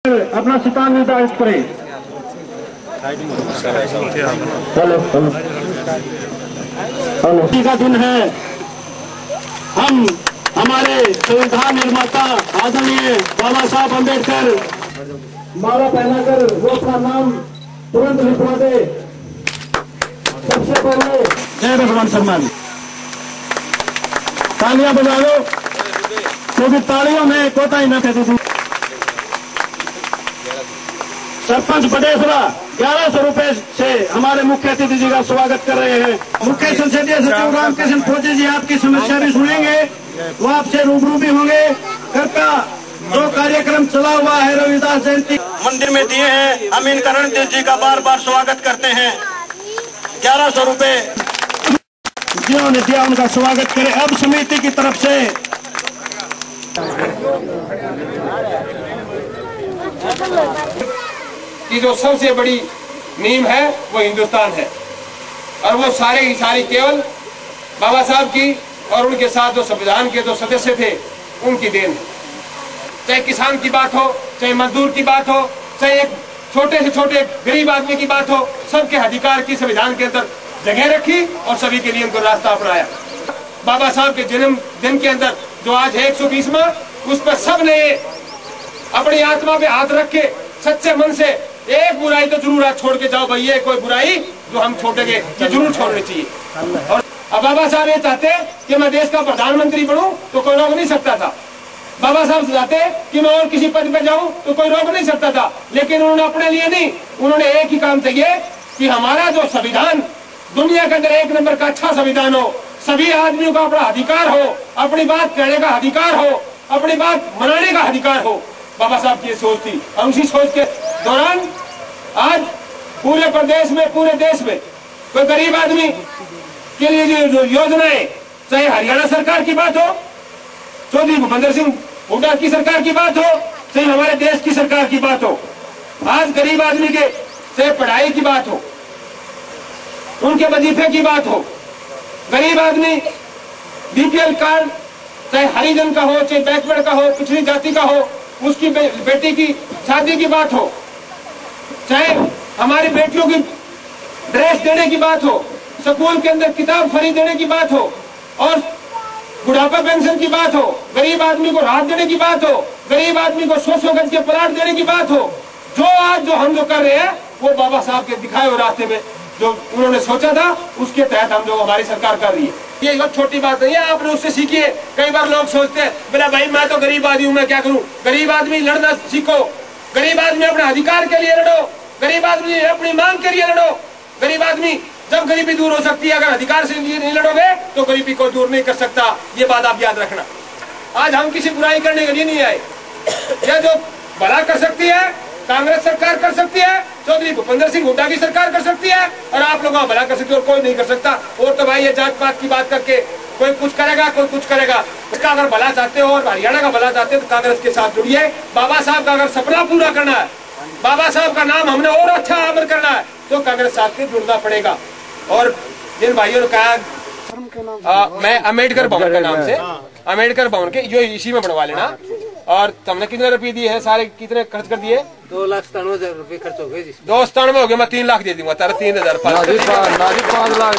अपना स्थान निर्धारित करें। का दिन है। हम हमारे संविधान निर्माता आदरणीय बाबा साहब अम्बेडकर माला पहनाकर वो अपना नाम तुरंत लिखवा दे। सबसे पहले जय भगवान सम्मान, तालियां बजा दो, क्योंकि तालियों में कोताही न कहती। सरपंच बटेसरा 1100 रुपए से हमारे मुख्य अतिथि जी का स्वागत कर रहे हैं। मुख्य संसदीय सचिव रामकृष्ण फौजी जी आपकी समस्या भी सुनेंगे, वो आपसे रूबरू भी होंगे। कृपया जो कार्यक्रम चला हुआ है रविदास जयंती मंदिर में दिए हैं, हम इन रणजीत जी का बार बार स्वागत करते हैं। 1100 रुपए जिन्होंने दिया उनका स्वागत करें। अब समिति की तरफ से कि जो सबसे बड़ी नींव है वो हिंदुस्तान है, और वो सारे की सारी केवल बाबा साहब की और उनके साथ जो संविधान के जो सदस्य थे उनकी देन है। चाहे किसान की बात हो, चाहे मजदूर की बात हो, चाहे एक छोटे से छोटे गरीब आदमी की बात हो, सबके अधिकार की संविधान के अंदर जगह रखी और सभी के लिए उनको रास्ता अपनाया। बाबा साहब के जन्म दिन के अंदर जो आज है 120वां, उस पर सब ने अपनी आत्मा पे हाथ रख के सच्चे मन से एक बुराई तो जरूर आज छोड़ के जाओ भाई, ये कोई बुराई जो हम छोड़ेंगे ये जरूर छोड़नी चाहिए। और अब बाबा साहब ये चाहते कि मैं देश का प्रधानमंत्री बनूं तो कोई रोक नहीं सकता था। बाबा साहब चाहते कि मैं और किसी पद पर जाऊं तो कोई रोक नहीं सकता था, लेकिन उन्होंने अपने लिए नहीं, उन्होंने एक ही काम चाहिए कि हमारा जो संविधान दुनिया के अंदर एक नंबर का अच्छा संविधान हो, सभी आदमियों का अपना अधिकार हो, अपनी बात कहने का अधिकार हो, अपनी बात मनाने का अधिकार हो। बाबा साहब की ये सोच थी, और उसी सोच के दौरान आज पूरे प्रदेश में, पूरे देश में कोई गरीब आदमी के लिए जो योजनाएं, चाहे हरियाणा सरकार की बात हो, चौधरी भूपेंद्र सिंह हुड्डा की सरकार की बात हो, चाहे हमारे देश की सरकार की बात हो, आज गरीब आदमी के चाहे पढ़ाई की बात हो, उनके वजीफे की बात हो, गरीब आदमी बीपीएल कार्ड चाहे हरिजन का हो, चाहे बैकवर्ड का हो, पिछड़ी जाति का हो, उसकी बेटी की शादी की बात हो, चाहे हमारी बेटियों की ड्रेस देने की बात हो, स्कूल के अंदर किताब खरीद देने की बात हो, और बुढ़ापा पेंशन की बात हो, गरीब आदमी को राहत देने की बात हो, गरीब आदमी को 100 गज के प्लाट देने की बात हो, जो आज जो हम जो कर रहे हैं वो बाबा साहब के दिखाए हुए रास्ते में जो उन्होंने सोचा था उसके तहत हम जो हमारी सरकार कर रही है। ये बहुत छोटी बात नहीं है, आपने उससे सीखिए। कई बार लोग सोचते हैं बोला भाई मैं तो गरीब आदमी हूँ, मैं क्या करूँ। गरीब आदमी लड़ना सीखो, गरीब आदमी अपने अधिकार के लिए लड़ो, गरीब आदमी अपनी मांग के लिए लड़ो। गरीब आदमी जब गरीबी दूर हो सकती है, अगर अधिकार से नहीं लड़ोगे तो गरीबी को दूर नहीं कर सकता। ये बात आप याद रखना। आज हम किसी बुराई करने के लिए नहीं आए। यह जो भला कर सकती है कांग्रेस सरकार कर सकती है, चौधरी भूपेंद्र सिंह हुड्डा की सरकार कर सकती है, और आप लोगों का भला कर सकती है, और कोई नहीं कर सकता। और तो भाई ये जात पात की बात करके कोई कुछ करेगा, कोई कुछ करेगा। उसका अगर भला चाहते हो और हरियाणा का भला चाहते हो तो कांग्रेस के साथ जुड़िए। बाबा साहब का अगर सपना पूरा करना है, बाबा साहब का नाम हमने और अच्छा अमर करना है तो कांग्रेस साथ में जुड़ना पड़ेगा। और जिन भाइयों ने कहा मैं अम्बेडकर भवन के नाम से, अम्बेडकर भवन के जो इसी में बनवा लेना। और तुमने कितने रुपए दिए हैं, सारे कितने खर्च कर दिए? 2,97,000 रुपए खर्च हो गए। 297 हो गए, मैं 3 लाख दे दूंगा, तेरा 3,000 5 लाख।